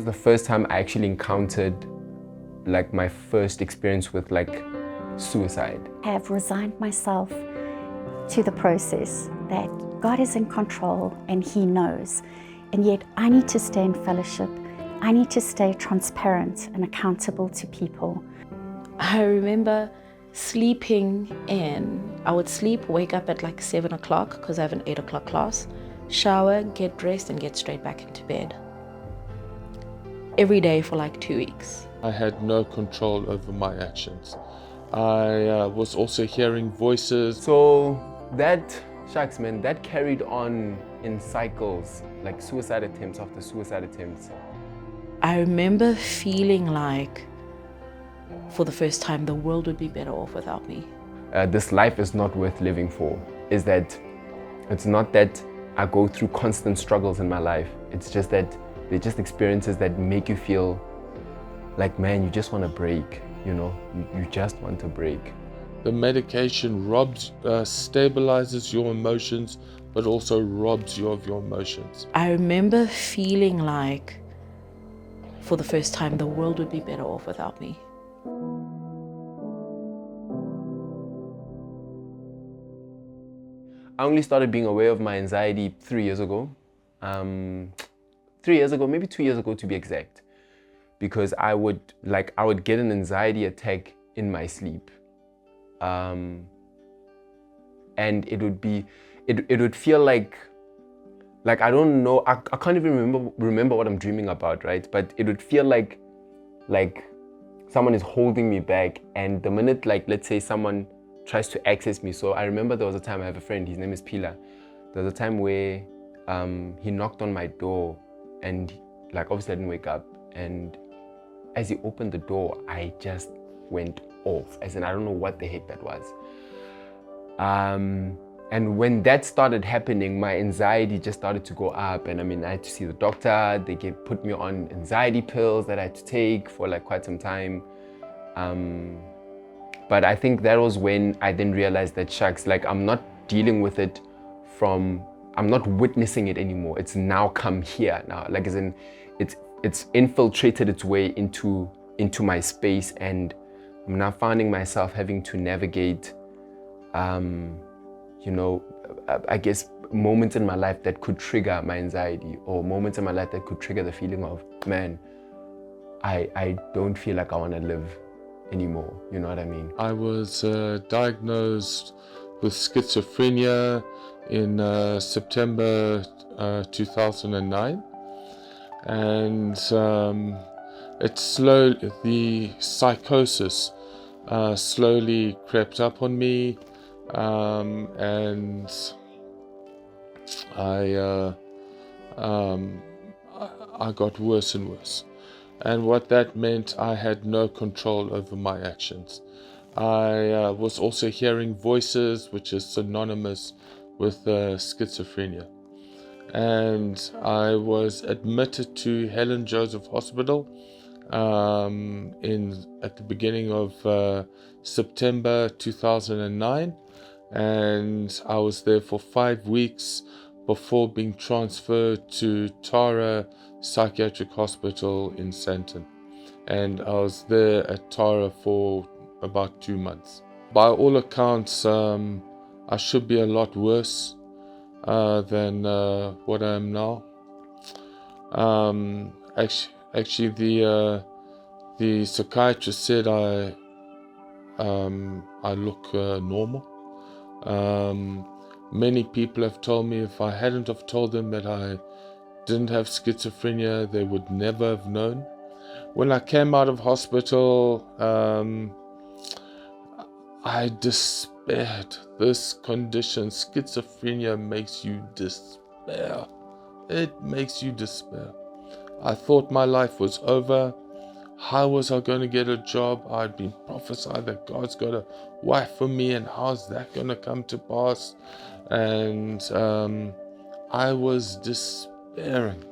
the first time I actually encountered like my first experience with like suicide. I have resigned myself to the process that God is in control and He knows. And yet I need to stay in fellowship. I need to stay transparent and accountable to people. I remember sleeping in. I would sleep, wake up at like 7 o'clock because I have an 8 o'clock class, shower, get dressed and get straight back into bed. Every day for like 2 weeks. I had no control over my actions. I was also hearing voices. So that, shucks man, that carried on in cycles, like suicide attempts after suicide attempts. I remember feeling like for the first time the world would be better off without me. This life is not worth living for. Is that it's not that I go through constant struggles in my life. It's just that they're just experiences that make you feel like, man, you just want to break, you know, you just want to break. The medication stabilizes your emotions, but also robs you of your emotions. I remember feeling like for the first time the world would be better off without me. I only started being aware of my anxiety 3 years ago. 3 years ago, maybe 2 years ago to be exact. Because I would get an anxiety attack in my sleep. And it would feel like I don't know, I can't even remember what I'm dreaming about, right? But it would feel like someone is holding me back, and the minute, like, let's say someone tries to access me. So I remember there was a time, I have a friend, his name is Pila. There was a time where he knocked on my door, and like obviously I didn't wake up, and as he opened the door, I just went off, as in I don't know what the heck that was. And when that started happening, my anxiety just started to go up, and I mean, I had to see the doctor. They put me on anxiety pills that I had to take for like quite some time. But I think that was when I then realized that, shucks, like I'm not dealing with it I'm not witnessing it anymore. It's now come here now, like as in it's infiltrated its way into my space, and I'm now finding myself having to navigate, you know, I guess moments in my life that could trigger my anxiety, or moments in my life that could trigger the feeling of, man, I don't feel like I want to live anymore. You know what I mean? I was diagnosed with schizophrenia in September 2009, and the psychosis slowly crept up on me, and I got worse and worse. And what that meant, I had no control over my actions. I was also hearing voices, which is synonymous with schizophrenia. And I was admitted to Helen Joseph Hospital at the beginning of September 2009. And I was there for 5 weeks before being transferred to Tara Psychiatric Hospital in Sandton. And I was there at Tara for about 2 months. By all accounts, I should be a lot worse than what I am now. Actually, the psychiatrist said I look normal. Many people have told me if I hadn't have told them that I didn't have schizophrenia, they would never have known. When I came out of hospital, I despaired. This condition, schizophrenia, makes you despair. It makes you despair. I thought my life was over. How was I going to get a job? I'd been prophesied that God's got a wife for me, and how's that going to come to pass? And I was despairing.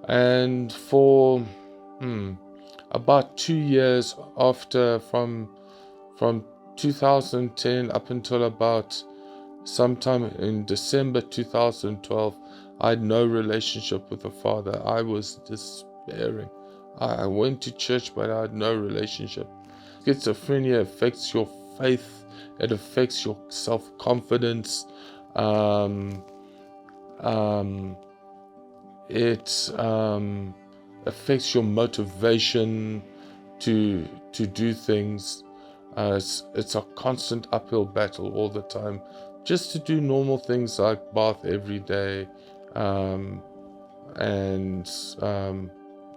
And for about 2 years after, from 2010 up until about sometime in December 2012, I had no relationship with the Father. I was despairing. despairing. I went to church, but I had no relationship. Schizophrenia affects your faith. It affects your self-confidence. It affects your motivation to do things. It's a constant uphill battle all the time, just to do normal things like bath every day, and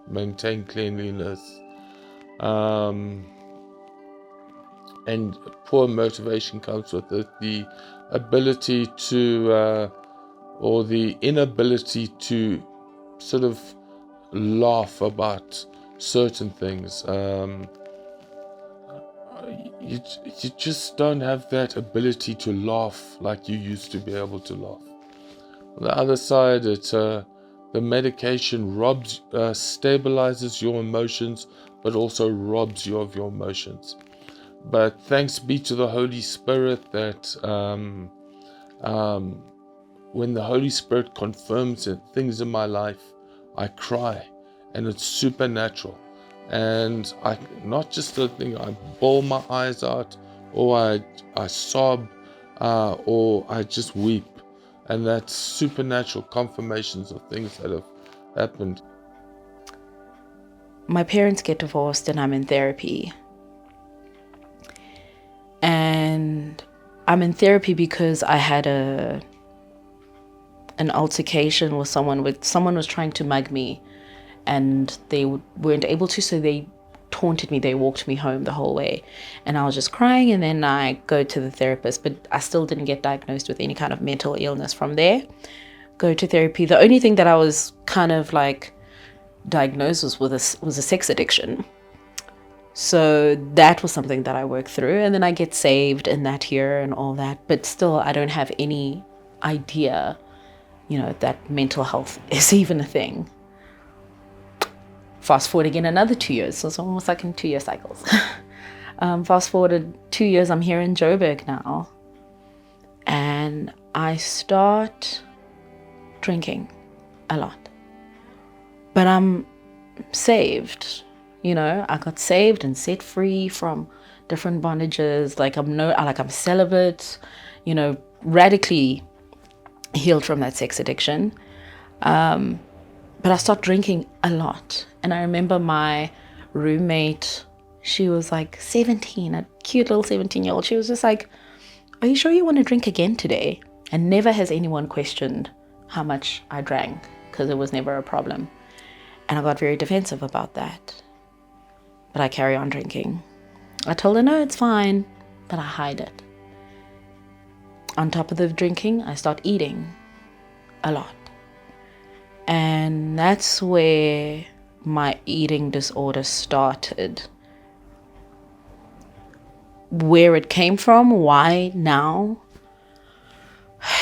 maintain cleanliness. And poor motivation comes with it. The ability to, or the inability to sort of laugh about certain things. You just don't have that ability to laugh like you used to be able to laugh. On the other side, the medication stabilizes your emotions, but also robs you of your emotions. But thanks be to the Holy Spirit that when the Holy Spirit confirms things in my life, I cry, and it's supernatural. And not just a thing, I bawl my eyes out, or I sob, or I just weep. And that's supernatural confirmations of things that have happened. My parents get divorced and I'm in therapy. And I'm in therapy because I had an altercation with someone. Someone was trying to mug me, and they weren't able to, so they taunted me. They walked me home the whole way, and I was just crying. And then I go to the therapist, but I still didn't get diagnosed with any kind of mental illness from there. Go to therapy. The only thing that I was kind of like diagnosed was a sex addiction. So that was something that I worked through, and then I get saved in that year and all that. But still, I don't have any idea, that mental health is even a thing. Fast forward again another 2 years, so it's almost like in 2-year cycles. Fast forward 2 years, I'm here in Joburg now, and I start drinking a lot. But I'm saved. I got saved and set free from different bondages. I'm celibate, radically healed from that sex addiction. But I stopped drinking a lot. And I remember my roommate, she was like 17, a cute little 17-year-old. She was just like, "Are you sure you want to drink again today?" And never has anyone questioned how much I drank, because it was never a problem. And I got very defensive about that. But I carry on drinking. I told her, no, it's fine, but I hide it. On top of the drinking, I start eating a lot. And that's where my eating disorder started. Where it came from, why now?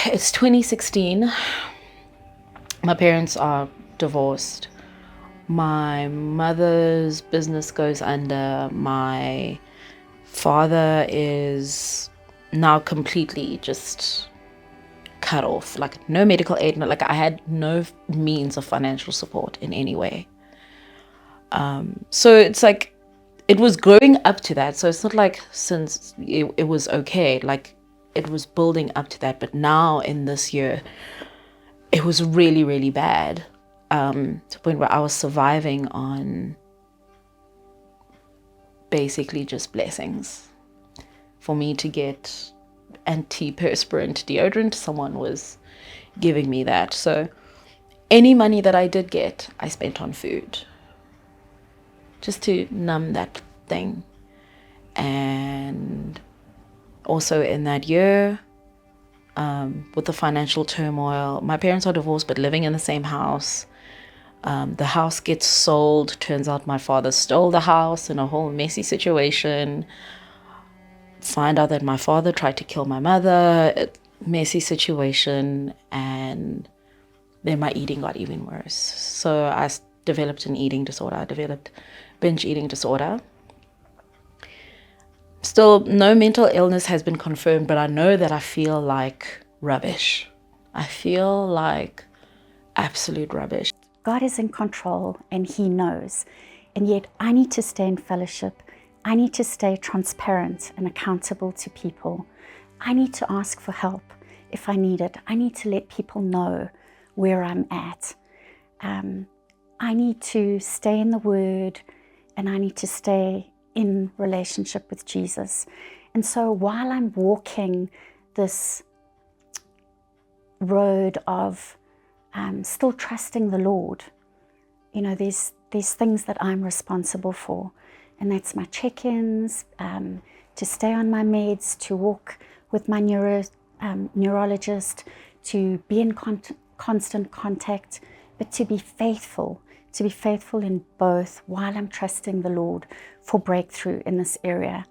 It's 2016. My parents are divorced. My mother's business goes under. My father is now completely just cut off, like no medical aid, I had no means of financial support in any way. So it's like, it was growing up to that. So it's not like since it was okay, like it was building up to that. But now in this year, it was really, really bad. To the point where I was surviving on basically just blessings. For me to get antiperspirant deodorant, someone was giving me that. So any money that I did get, I spent on food, just to numb that thing. And also in that year, with the financial turmoil, my parents are divorced but living in the same house. The house gets sold. Turns out my father stole the house in a whole messy situation. Find out that my father tried to kill my mother. Messy situation. And then my eating got even worse. So I developed an eating disorder. I developed binge eating disorder. Still, no mental illness has been confirmed, but I know that I feel like rubbish. I feel like absolute rubbish. God is in control and He knows. And yet I need to stay in fellowship. I need to stay transparent and accountable to people. I need to ask for help if I need it. I need to let people know where I'm at. I need to stay in the Word, and I need to stay in relationship with Jesus. And so while I'm walking this road of still trusting the Lord, you know, there's things that I'm responsible for, and that's my check-ins, to stay on my meds, to walk with my neurologist, to be in constant contact, but to be faithful in both while I'm trusting the Lord for breakthrough in this area.